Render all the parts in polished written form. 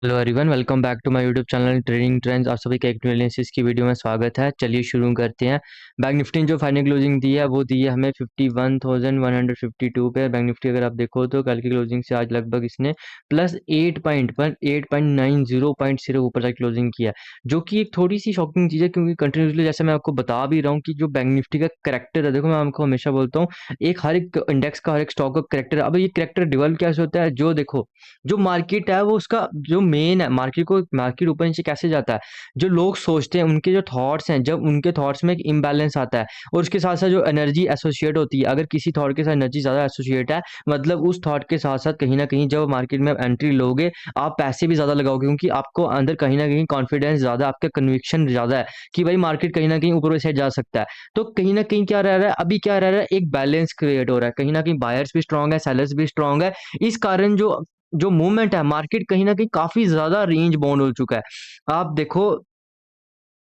Hello everyone, welcome back to my YouTube channel trading trends. आप सभी का एक न्यू एनालिसिस की वीडियो में स्वागत है। चलिए शुरू करते हैं। बैंक निफ्टी ने जो फाइनल क्लोजिंग दी है वो दी है हमें 51,152 पे। बैंक निफ्टी अगर आप देखो तो कल की क्लोजिंग से आज लगभग इसने प्लस 8.90 से ऊपर तक क्लोजिंग किया है, जो कि एक थोड़ी सी शॉकिंग चीज़ है क्योंकि कंटिन्यूसली जैसे मैं आपको बता भी रहा हूँ कि जो बैंक निफ्टी का करेक्टर है, देखो मैं आपको हमेशा बोलता हूँ एक हर एक इंडेक्स का हर एक स्टॉक का करेक्टर है। अब ये करेक्टर डिवेल्प कैसे होता है, जो देखो जो मार्केट है वो उसका जो मेन है, मार्केट ऊपर नीचे कैसे जाता है, जो लोग सोचते हैं उनके जो थॉट्स हैं, जब उनके थॉट्स में एक इम्बैलेंस आता है और उसके साथ साथ जो एनर्जी एसोसिएट होती है, अगर किसी थॉट के साथ एनर्जी ज़्यादा एसोसिएट है, मतलब उस थॉट के साथ साथ कहीं ना कहीं जब मार्केट में एंट्री लोगे आप पैसे भी ज़्यादा लगाओगे क्योंकि आपको अंदर कहीं ना कहीं कॉन्फिडेंस ज़्यादा, आपका कन्विक्शन ज़्यादा है कि भाई मार्केट कहीं ना कहीं ऊपर से जा सकता है। तो कहीं ना कहीं क्या रह रहा है, अभी क्या रह रहा है, एक बैलेंस क्रिएट हो रहा है, कहीं ना कहीं बायर्स भी स्ट्रांग है, सेलर्स भी स्ट्रांग है। इस कारण जो जो मूवमेंट है, मार्केट कहीं न कहीं काफ़ी ज़्यादा रेंज बाउंड हो चुका है। आप देखो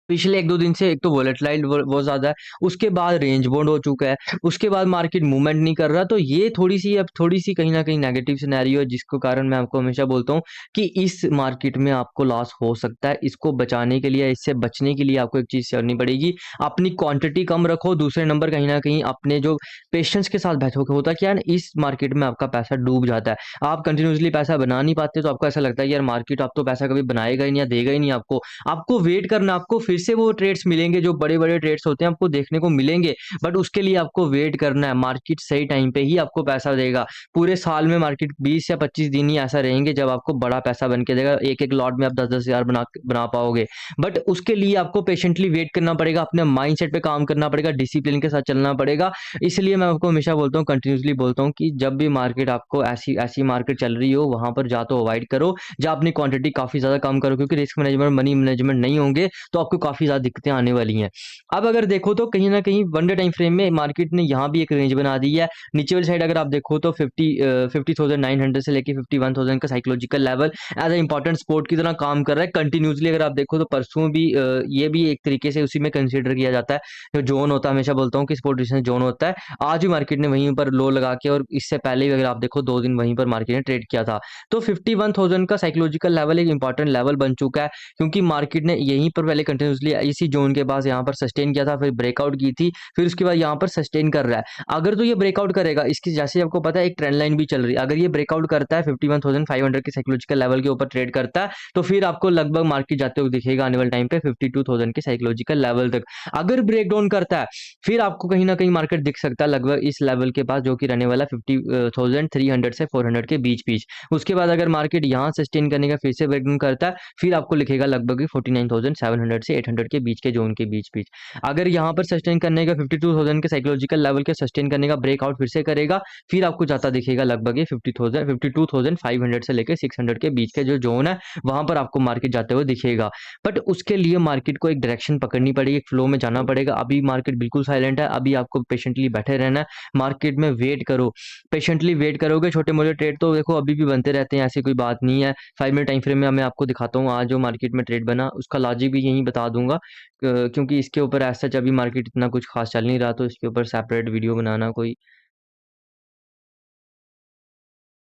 पिछले 1-2 दिन से एक तो वोलेटाइल बहुत ज़्यादा है, उसके बाद रेंज बाउंड हो चुका है, उसके बाद मार्केट मूवमेंट नहीं कर रहा, तो ये थोड़ी-सी कहीं न कहीं नेगेटिव सिनेरियो है जिसको कारण मैं आपको हमेशा बोलता हूँ कि इस मार्केट में आपको लॉस हो सकता है। इसको बचाने के लिए, इससे बचने के लिए आपको एक चीज़ करनी पड़ेगी, अपनी क्वांटिटी कम रखो, दूसरे नंबर कहीं न कहीं अपने जो पेशेंस के साथ बैठोगे, होता क्या है ना, इस मार्केट में आपका पैसा डूब जाता है। आप कंटिन्यूअसली पैसा बना नहीं पाते तो आपको ऐसा लगता है कि यार मार्केट अब तो पैसा कभी बनाएगा ही नहीं या देगा ही नहीं आपको। आपको वेट करना, आपको फिर से वो ट्रेड्स मिलेंगे जो बड़े-बड़े ट्रेड्स होते हैं आपको देखने को मिलेंगे, बट उसके लिए आपको वेट करना है। मार्केट सही टाइम पे ही आपको पैसा देगा। पूरे साल में मार्केट 20 या 25 दिन ही ऐसा रहेंगे जब आपको बड़ा पैसा बन के देगा। एक-एक लॉट में आप 10-10 हज़ार बना बना पाओगे। बट उसके लिए आपको पेशेंटली वेट करना पड़ेगा, अपने माइंडसेट पे काम करना पड़ेगा, डिसिप्लिन के साथ चलना पड़ेगा। इसलिए मैं आपको हमेशा बोलता हूँ, कंटिन्यूअसली बोलता हूँ कि जब भी मार्केट आपको ऐसी ऐसी मार्केट चल रही हो, वहाँ पर या तो अवॉइड करो या अपनी क्वांटिटी काफ़ी ज़्यादा कम करो, क्योंकि रिस्क मैनेजमेंट, मनी मैनेजमेंट नहीं होंगे तो आपको काफ़ी ज़्यादा दिक्कतें आने वाली हैं। अब अगर देखो तो कहीं न कहीं वन डे टाइम फ्रेम में मार्केट ने यहाँ भी एक रेंज बना दी है। नीचे वाली साइड अगर आप देखो तो 50,900 से लेके 51,000 का psychological level as a important support की तरह काम कर रहा है। कंटिन्यूअसली अगर आप देखो तो परसों भी ये भी एक तरीके से उसी में कंसीडर किया जाता है। जो ज़ोन होता है, हमेशा बोलता हूँ कि सपोर्ट रेजिस्टेंस ज़ोन होता है। आज भी मार्केट ने वहीं पर लो लगा के, और इससे पहले भी अगर आप देखो 2 दिन वहीं पर मार्केट ने ट्रेड किया था। तो 51,000 का साइकोलॉजिकल लेवल एक इम्पोर्टेंट लेवल बन चुका है, क्योंकि मार्केट ने यहीं पर पहले कंटिन्यूअसली इसी ज़ोन के पास यहाँ पर सस्टेन किया था, फिर ब्रेकआउट की थी, फिर उसके बाद यहाँ पर सस्टेन कर रहा है। अगर तो ये ब्रेकआउट करेगा, इसकी जैसे आपको पता है एक ट्रेंड लाइन भी चल रही है, अगर ये ब्रेकआउट करता है 51,500 के साइकोलॉजिकल लेवल के ऊपर ट्रेड करता है, तो फिर आपको लगभग मार्केट जाते हुए दिखेगा आने वाले टाइम पे 52,000 के साइकोलॉजिकल लेवल तक। अगर ब्रेक डाउन करता है, फिर आपको कहीं न कहीं मार्केट दिख सकता है लगभग इस लेवल के पास, जो कि रहने वाला 50,300 से 400 के बीच-बीच। उसके बाद अगर मार्केट यहाँ सस्टेन करने का फिर से ब्रेक डाउन करता है, फिर आपको लिखेगा लगभग 49,700 से 800 के बीच के जोन के बीच-बीच। अगर यहाँ पर सस्टेन करने का 52,000 के साइकोलॉजिकल लेवल के सस्टेन करने का ब्रेकआउट फिर से करेगा, फिर आपको जाता दिखेगा लगभग ये 52,500 से लेके 600 के बीच के जो जोन है, वहाँ पर आपको मार्केट जाते हुए दिखेगा। बट उसके लिए मार्केट को एक डायरेक्शन पकड़नी पड़ेगी, एक फ्लो में जाना पड़ेगा। अभी मार्केट बिल्कुल साइलेंट है, अभी आपको पेशेंटली बैठे रहना है, मार्केट में वेट करो। पेशेंटली वेट करोगे, छोटे-मोटे ट्रेड तो देखो अभी भी बनते रहते हैं, ऐसी कोई बात नहीं है। 5 मिनट टाइम फ्रेम में मैं आपको दिखाता हूँ आज जो मार्केट में ट्रेड बना, उसका लॉजिक भी यहीं बता दूँगा। क्योंकि इसके ऊपर एज़ सच अभी मार्केट इतना कुछ ख़ास चल नहीं रहा, तो इसके ऊपर सेपरेट वीडियो बनाना कोई।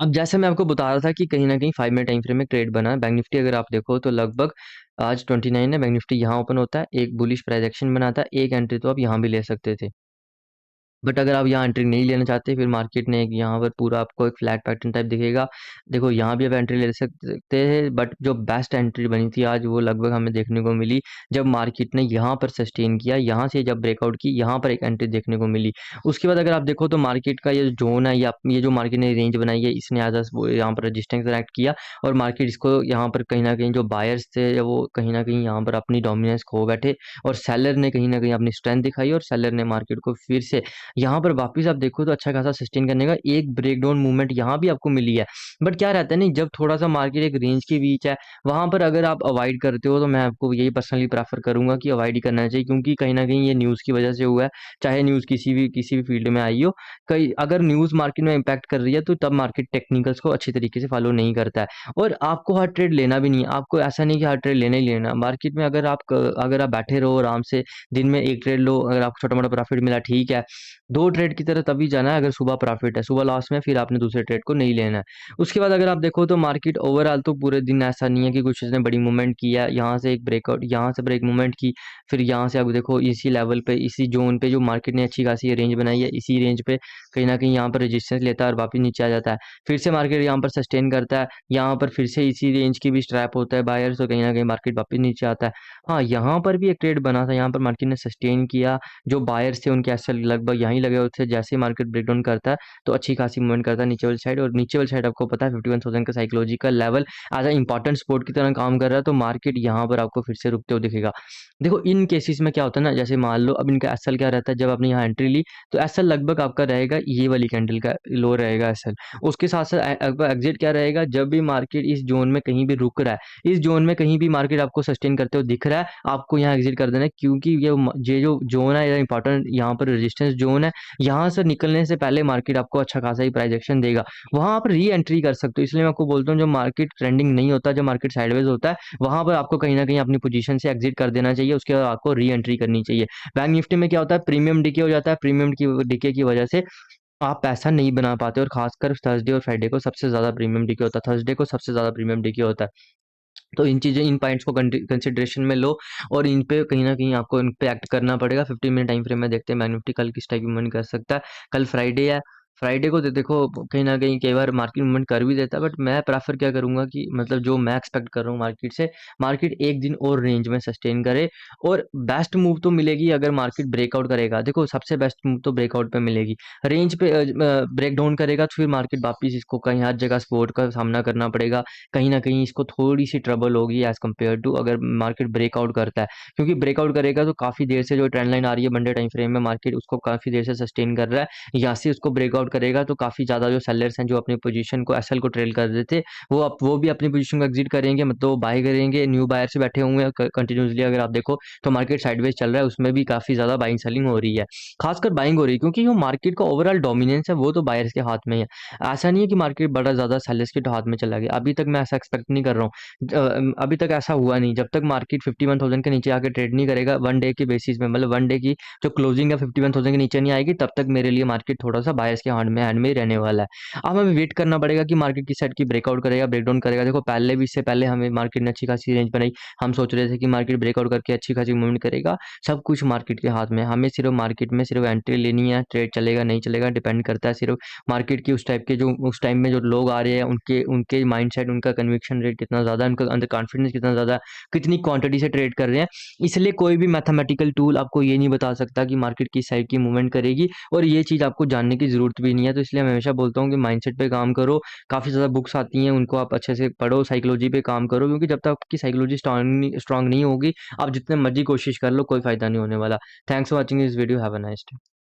अब जैसे मैं आपको बता रहा था कि कहीं न कहीं 5 मिनट टाइम फ्रेम में ट्रेड बना है। बैंक निफ्टी अगर आप देखो तो लगभग आज 29 है, बैंक निफ्टी यहाँ ओपन होता है, एक बुलिश प्राइस एक्शन बनाता है, एक एंट्री तो आप यहाँ भी ले सकते थे। बट अगर आप यहाँ एंट्री नहीं लेना चाहते, फिर मार्केट ने एक यहाँ पर पूरा आपको एक फ्लैट पैटर्न टाइप दिखेगा। देखो यहाँ भी आप एंट्री ले सकते हैं, बट जो बेस्ट एंट्री बनी थी आज वो लगभग हमें देखने को मिली जब मार्केट ने यहाँ पर सस्टेन किया, यहाँ से जब ब्रेकआउट की, यहाँ पर एक एंट्री देखने को मिली। उसके बाद अगर आप देखो तो मार्केट का ये जोन है, ये जो मार्केट ने रेंज बनाई है, इसने एज वो यहाँ पर रजिस्टेंस एक्ट किया, और मार्केट इसको यहाँ पर कहीं न कहीं जो बायर्स थे वो कहीं न कहीं यहाँ पर अपनी डोमिनेंस खो बैठे, और सेलर ने कहीं न कहीं अपनी स्ट्रेंथ दिखाई, और सेलर ने मार्केट को फिर से यहाँ पर वापस आप देखो तो अच्छा खासा सस्टेन करने का एक ब्रेकडाउन मूवमेंट यहाँ भी आपको मिली है। बट क्या रहता है ना, जब थोड़ा-सा मार्केट एक रेंज के बीच है, वहाँ पर अगर आप अवॉइड करते हो तो मैं आपको यही पर्सनली प्रेफ़र करूँगा कि अवॉइड ही करना चाहिए, क्योंकि कहीं न कहीं ये न्यूज़ की वज़ह से हुआ है। चाहे न्यूज़ किसी भी फ़ील्ड में आई हो, कई अगर न्यूज़ मार्केट में इम्पैक्ट कर रही है तो तब मार्केट टेक्निकल्स को अच्छी तरीके से फ़ॉलो नहीं करता है। और आपको हर ट्रेड लेना भी नहीं है। आपको ऐसा नहीं कि हर ट्रेड लेना ही लेना है। मार्केट में अगर आप बैठे रहो आराम से, दिन में 1 ट्रेड लो, अगर आपको छोटा-मोटा प्रॉफ़िट मिला ठीक है। 2 ट्रेड की तरह तभी जाना है अगर सुबह प्रॉफिट है, सुबह लॉस में फिर आपने दूसरे ट्रेड को नहीं लेना है। उसके बाद अगर आप देखो तो मार्केट ओवरऑल तो पूरे दिन ऐसा नहीं है कि कुछ इसने बड़ी मूवमेंट किया, यहाँ से एक ब्रेकआउट, यहाँ से ब्रेक मूवमेंट की, फिर यहाँ से आप देखो इसी लेवल पे, इसी ज़ोन पे जो मार्केट ने अच्छी खासी रेंज बनाई है, इसी रेंज पे कहीं न कहीं यहाँ पर रेजिस्टेंस लेता है और वापस नीचे आ जाता है। फिर से मार्केट यहाँ पर सस्टेन करता है, यहाँ पर फिर से इसी रेंज की भी ट्रैप होता है बायर्स, तो कहीं न कहीं मार्केट वापस नीचे आता है। हाँ, यहाँ पर भी एक ट्रेड बना था, यहाँ पर मार्केट ने सस्टेन किया, जो बायर्स थे उनके एसएल लगभग यहीं लगे हुए थे। जैसे ही मार्केट ब्रेकडाउन करता है तो अच्छी खासी मूवमेंट करता है नीचे वाली साइड, और नीचे वाली साइड आपको पता है 51,000 का psychological level as a important support की तरह काम कर रहा है, तो मार्केट यहाँ पर आपको फिर से रुकते हुए दिखेगा। देखो इन केसेस में क्या होता है ना, जैसे मान लो अब इनका एसएल क्या रहता है, जब आपने यहाँ एंट्री ली तो एसएल लगभग आपका रहेगा ये वाली कैंडल का लो रहेगा एसएल। उसके साथ साथ आपका एग्जिट क्या रहेगा, जब भी मार्केट इस जोन में कहीं भी रुक रहा है, इस जोन में कहीं भी मार्केट आपको सस्टेन करते हुए दिख रहा है, आपको यहाँ एग्जिट कर देना है, क्योंकि ये जो जोन है, ये इंपॉर्टेंट यहाँ पर रेजिस्टेंस जोन है। यहाँ से निकलने से पहले मार्केट आपको अच्छा खासा ही प्राइस एक्शन देगा, वहां आप री एंट्री कर सकते हो। इसलिए मैं आपको बोलता हूँ, जो मार्केट ट्रेंडिंग नहीं होता, जो मार्केट साइडवेज होता है, वहां पर आपको कहीं ना कहीं अपनी पोजीशन से एग्जिट कर देना चाहिए, उसके बाद आपको री एंट्री करनी चाहिए। बैंक निफ्टी में क्या होता है, प्रीमियम डीके हो जाता है, प्रीमियम की डीके की वजह से आप पैसा नहीं बना पाते, और खासकर थर्सडे और फ्राइडे को सबसे ज़्यादा प्रीमियम डीके होता है, थर्सडे को सबसे ज़्यादा प्रीमियम डीके होता है। तो इन चीज़ें, इन पॉइंट्स को कंसिडरेशन में लो, और इन पे कहीं न कहीं आपको इन पे एक्ट करना पड़ेगा। 15 मिनट टाइम फ्रेम में देखते हैं बैंक निफ्टी कल किस टाइप की मूवमेंट कर सकता है। कल फ्राइडे है, फ्राइडे को तो देखो कहीं न कहीं कई बार मार्केट मूवमेंट कर भी देता है, बट मैं प्रेफ़र क्या करूँगा कि मतलब जो मैं एक्सपेक्ट कर रहा हूँ मार्केट से, मार्केट 1 दिन और रेंज में सस्टेन करे, और बेस्ट मूव तो मिलेगी अगर मार्केट ब्रेकआउट करेगा। देखो सबसे बेस्ट मूव तो ब्रेकआउट पे मिलेगी। रेंज पे ब्रेक डाउन करेगा तो फिर मार्केट वापिस इसको कहीं हर जगह सपोर्ट का सामना करना पड़ेगा। कहीं न कहीं इसको थोड़ी-सी ट्रबल होगी एज़ कम्पेयर टू अगर मार्केट ब्रेकआउट करता है। क्योंकि ब्रेकआउट करेगा तो काफ़ी देर से जो ट्रेंड लाइन आ रही है मंडे टाइम फ्रेम में, मार्केट उसको काफ़ी देर से सस्टेन कर रहा है। यहाँ से उसको ब्रेकआउट करेगा तो काफ़ी ज़्यादा जो सेलर्स हैं, जो अपनी पोज़ीशन को एसएल को ट्रेल कर रहे थे, वो भी अपनी पोज़ीशन को एग्ज़िट करेंगे, मतलब वो बाय करेंगे। न्यू बायर्स बैठे हुए हैं कंटिन्यूअसली, अगर आप देखो तो मार्केट साइडवेज चल रहा है, उसमें भी काफ़ी ज़्यादा बाइंग सेलिंग हो रही है। खासकर बाइंग हो रही है क्योंकि जो मार्केट का ओवरऑल डोमिनेंस है वो तो बायर्स के हाथ में ही है। ऐसा नहीं है कि मार्केट बड़ा ज़्यादा सेलर्स के हाथ में चला गया, अभी तक मैं ऐसा एक्सपेक्ट नहीं कर रहा हूँ। अभी तक ऐसा हुआ नहीं, जब तक मार्केट 51,000 के नीचे आके ट्रेड नहीं करेगा वन डे के बेसिस में, मतलब वन डे की जो क्लोजिंग है 51,000 के नीचे नहीं आएगी, तब तक मेरे लिए मार्केट थोड़ा सा बायर्स के हैंड में ही रहने वाला है। अब हमें वेट करना पड़ेगा कि मार्केट किस साइड की ब्रेकआउट करेगा, ब्रेकडाउन करेगा। देखो पहले भी, इससे पहले हमें मार्केट ने अच्छी खासी रेंज बनाई, हम सोच रहे थे कि मार्केट ब्रेकआउट करके अच्छी खासी मूवमेंट करेगा। सब कुछ मार्केट के हाथ में है, हमें सिर्फ मार्केट में सिर्फ एंट्री लेनी है, ट्रेड चलेगा नहीं चलेगा डिपेंड करता है सिर्फ मार्केट की उस टाइप के, जो उस टाइम में जो लोग आ रहे हैं, उनके उनके माइंडसेट, उनका कन्विक्शन रेट कितना ज़्यादा है, उनका अंदर कॉन्फिडेंस कितना ज़्यादा है, कितनी क्वांटिटी से ट्रेड कर रहे हैं। इसलिए कोई भी मैथमेटिकल टूल आपको ये नहीं बता सकता कि मार्केट किस साइड की मूवमेंट करेगी, और ये चीज़ आपको जानने की ज़रूरत भी नहीं है। तो इसलिए मैं हमेशा बोलता हूँ कि माइंडसेट पे काम करो। काफ़ी ज़्यादा बुक्स आती हैं, उनको आप अच्छे से पढ़ो, साइकोलॉजी पे काम करो, क्योंकि जब तक आपकी साइकोलॉजी स्ट्रांग नहीं होगी, आप जितने मर्जी कोशिश कर लो, कोई फ़ायदा नहीं होने वाला। Thanks for watching this video, have a nice day.